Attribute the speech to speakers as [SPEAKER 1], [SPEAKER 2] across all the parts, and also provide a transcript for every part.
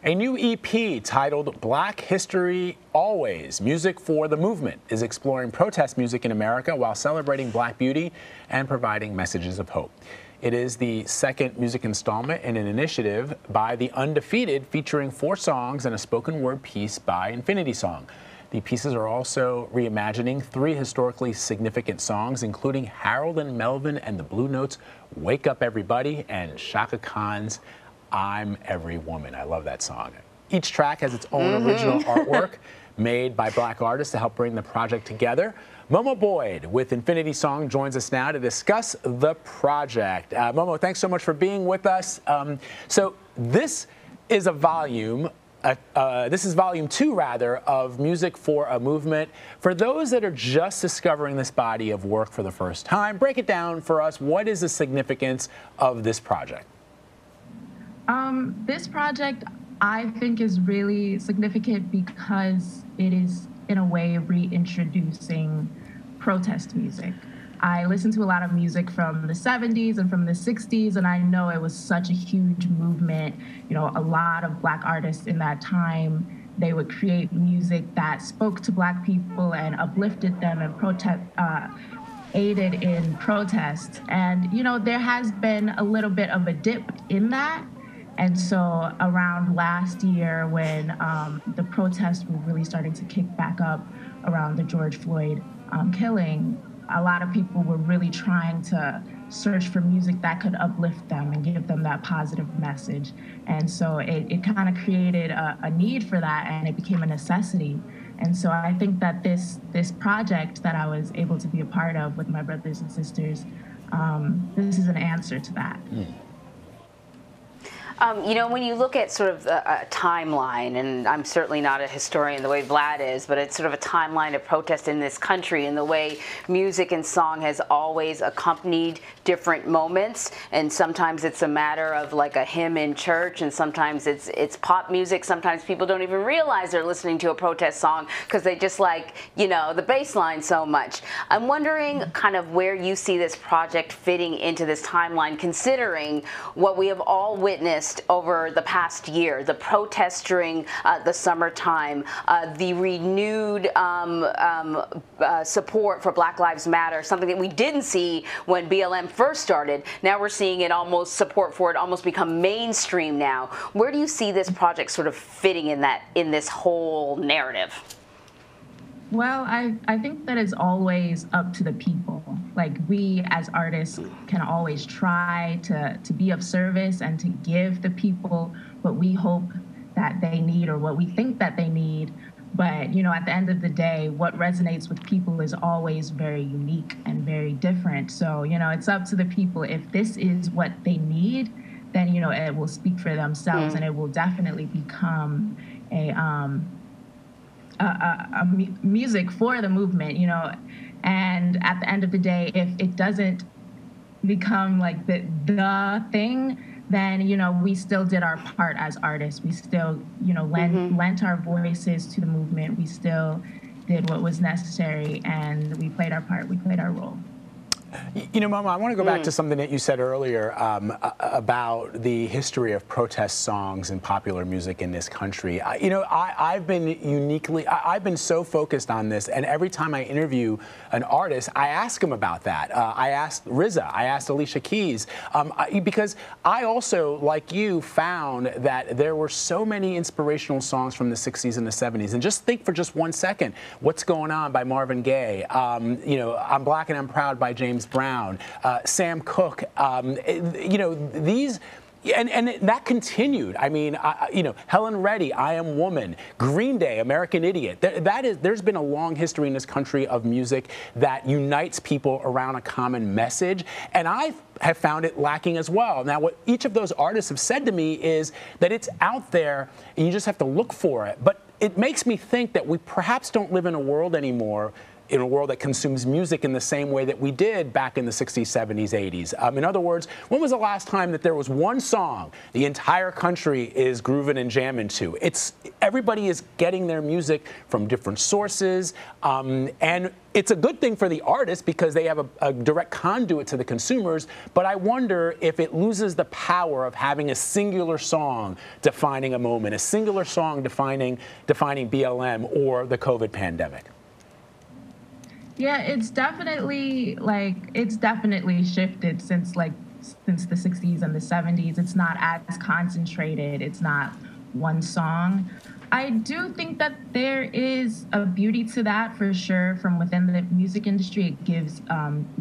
[SPEAKER 1] A new EP titled Black History Always, Music for the Movement, is exploring protest music in America while celebrating Black beauty and providing messages of hope. It is the second music installment in an initiative by the Undefeated featuring 4 songs and a spoken word piece by Infinity Song. The pieces are also reimagining 3 historically significant songs, including Harold and Melvin and the Blue Notes' Wake Up Everybody and Chaka Khan's I'm Every Woman. I love that song. Each track has its own original artwork made by Black artists to help bring the project together. Momo Boyd with Infinity Song joins us now to discuss the project. Momo, thanks so much for being with us. So this is a volume. This is volume 2, rather, of Music for a Movement. For those that are just discovering this body of work for the first time, break it down for us. What is the significance of this project?
[SPEAKER 2] This project, I think, is really significant because it is, in a way, reintroducing protest music. I listened to a lot of music from the 70s and from the 60s, and I know it was such a huge movement. You know, a lot of Black artists in that time, they would create music that spoke to Black people and uplifted them and aided in protest. And, you know, there has been a little bit of a dip in that. And so around last year when the protests were really starting to kick back up around the George Floyd killing, a lot of people were really trying to search for music that could uplift them and give them that positive message. And so it kind of created a need for that, and it became a necessity. And so I think that this project that I was able to be a part of with my brothers and sisters, this is an answer to that.
[SPEAKER 3] You know, when you look at sort of a timeline, and I'm certainly not a historian the way Vlad is, but it's sort of a timeline of protest in this country and the way music and song has always accompanied different moments. And sometimes it's a matter of like a hymn in church, and sometimes it's pop music. Sometimes people don't even realize they're listening to a protest song because they just like, you know, the bass line so much. I'm wondering kind of where you see this project fitting into this timeline, considering what we have all witnessed over the past year, the protests during the summertime, the renewed support for Black Lives Matter, something that we didn't see when BLM first started. Now we're seeing it almost, support for it almost become mainstream now. Where do you see this project sort of fitting in this whole narrative?
[SPEAKER 2] Well, I think that it's always up to the people. Like, we as artists can always try to be of service and to give the people what we hope that they need or what we think that they need. But, you know, at the end of the day, what resonates with people is always very unique and very different. So, you know, it's up to the people. If this is what they need, then, you know, it will speak for themselves and it will definitely become music for the movement, you know. And at the end of the day, if it doesn't become like the thing, then, you know, we still did our part as artists. We still, you know, lent our voices to the movement. We still did what was necessary, and we played our part. We played our role.
[SPEAKER 1] You know, Momo, I want to go back to something that you said earlier about the history of protest songs and popular music in this country. You know, I've been so focused on this, and every time I interview an artist, I ask them about that. I asked RZA, I asked Alicia Keys, because I also, like you, found that there were so many inspirational songs from the 60s and the 70s. And just think for just 1 second, What's Going On by Marvin Gaye, you know, I'm Black and I'm Proud by James Brown, Sam Cooke, you know, these, and that continued. I mean, you know, Helen Reddy, I Am Woman, Green Day, American Idiot. There's been a long history in this country of music that unites people around a common message, and I have found it lacking as well. Now, what each of those artists have said to me is that it's out there, and you just have to look for it. But it makes me think that we perhaps don't live in a world anymore in a world that consumes music in the same way that we did back in the 60s, 70s, 80s. In other words, when was the last time that there was one song the entire country is grooving and jamming to? Everybody is getting their music from different sources, and it's a good thing for the artists because they have a direct conduit to the consumers, but I wonder if it loses the power of having a singular song defining a moment, a singular song defining BLM or the COVID pandemic.
[SPEAKER 2] Yeah, it's definitely shifted since the 60s and the 70s. It's not as concentrated. It's not one song. I do think that there is a beauty to that for sure from within the music industry. It gives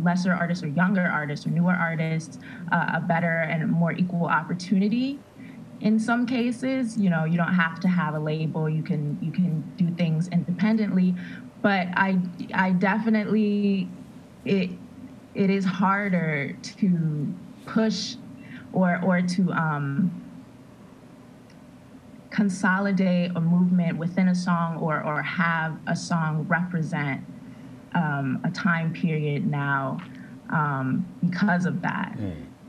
[SPEAKER 2] lesser artists or younger artists or newer artists a better and more equal opportunity. In some cases, you don't have to have a label. You can do things independently. But I definitely, it is harder to push or to consolidate a movement within a song or have a song represent a time period now because of that.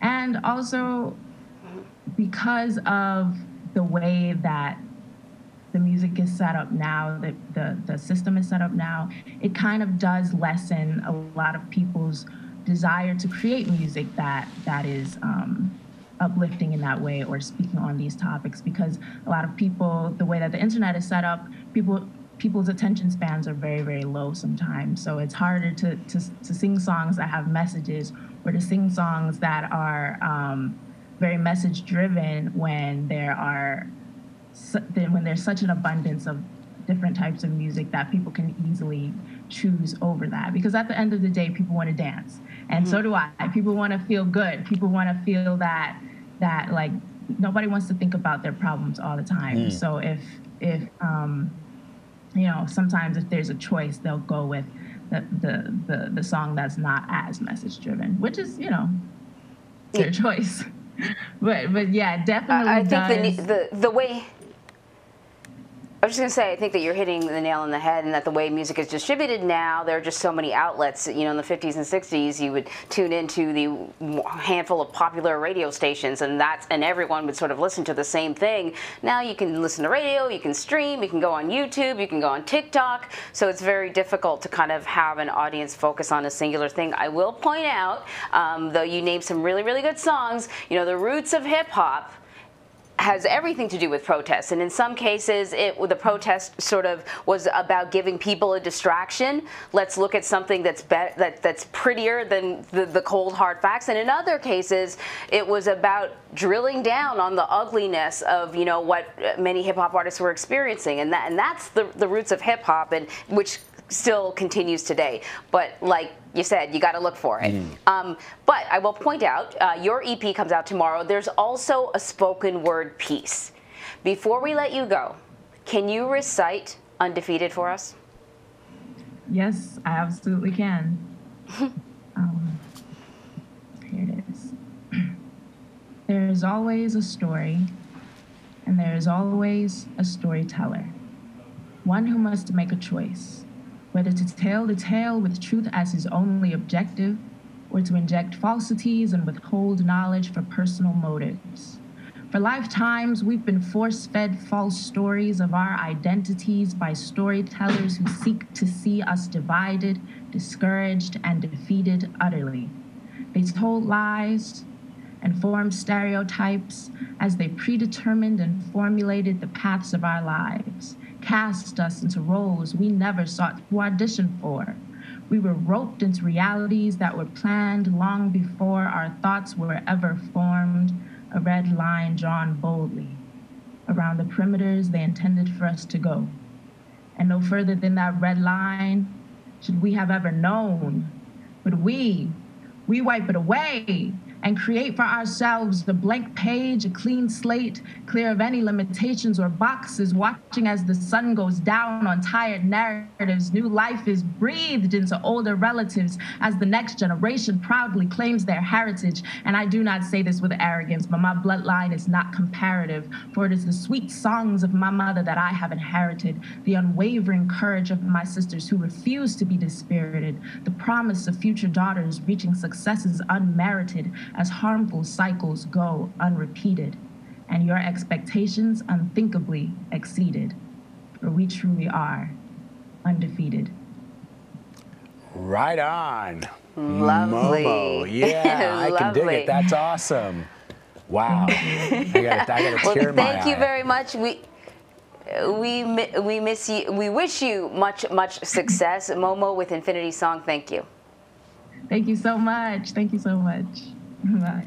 [SPEAKER 2] And also because of the way that the music is set up now, the system is set up now, it kind of does lessen a lot of people's desire to create music that is uplifting in that way or speaking on these topics, because a lot of people, the way that the internet is set up, people's attention spans are very, very low sometimes. So it's harder to sing songs that have messages or to sing songs that are very message driven when there's such an abundance of different types of music that people can easily choose over that. Because at the end of the day, people want to dance. And so do I. People want to feel good. People want to feel that like nobody wants to think about their problems all the time. So if sometimes if there's a choice, they'll go with the song that's not as message driven, which is, their choice. But yeah, definitely.
[SPEAKER 3] I think the way. I was just going to say, I think that you're hitting the nail on the head, and that the way music is distributed now, there are just so many outlets. In the 50s and 60s, you would tune into the handful of popular radio stations, and everyone would sort of listen to the same thing. Now you can listen to radio, you can stream, you can go on YouTube, you can go on TikTok. So it's very difficult to kind of have an audience focus on a singular thing. I will point out, though you named some really, really good songs, the roots of hip hop has everything to do with protests, and in some cases the protest sort of was about giving people a distraction. Let's look at something that's prettier than the cold hard facts, and in other cases it was about drilling down on the ugliness of what many hip hop artists were experiencing, and that's the roots of hip hop, and which still continues today. But like you said, you got to look for it. But I will point out, your EP comes out tomorrow. There's also a spoken word piece. Before we let you go, can you recite Undefeated for us?
[SPEAKER 2] Yes, I absolutely can. Here it is. There is always a story, and there is always a storyteller, one who must make a choice, whether to tell the tale with truth as his only objective, or to inject falsities and withhold knowledge for personal motives. For lifetimes, we've been force-fed false stories of our identities by storytellers who seek to see us divided, discouraged, and defeated utterly. They told lies and formed stereotypes as they predetermined and formulated the paths of our lives, cast us into roles we never sought to audition for. We were roped into realities that were planned long before our thoughts were ever formed, a red line drawn boldly around the perimeters they intended for us to go. And no further than that red line should we have ever known. But we wipe it away and create for ourselves the blank page, a clean slate, clear of any limitations or boxes, watching as the sun goes down on tired narratives. New life is breathed into older relatives as the next generation proudly claims their heritage. And I do not say this with arrogance, but my bloodline is not comparative, for it is the sweet songs of my mother that I have inherited, the unwavering courage of my sisters who refuse to be dispirited, the promise of future daughters reaching successes unmerited as harmful cycles go unrepeated, and your expectations unthinkably exceeded, for we truly are undefeated.
[SPEAKER 1] Right on.
[SPEAKER 3] Lovely.
[SPEAKER 1] Momo. Yeah, I can dig it. That's awesome. Wow. I got a tear in my eye.
[SPEAKER 3] Thank you very much. We miss you. We wish you much success. Momo with Infinity Song, thank you.
[SPEAKER 2] Thank you so much. Thank you so much. Bye.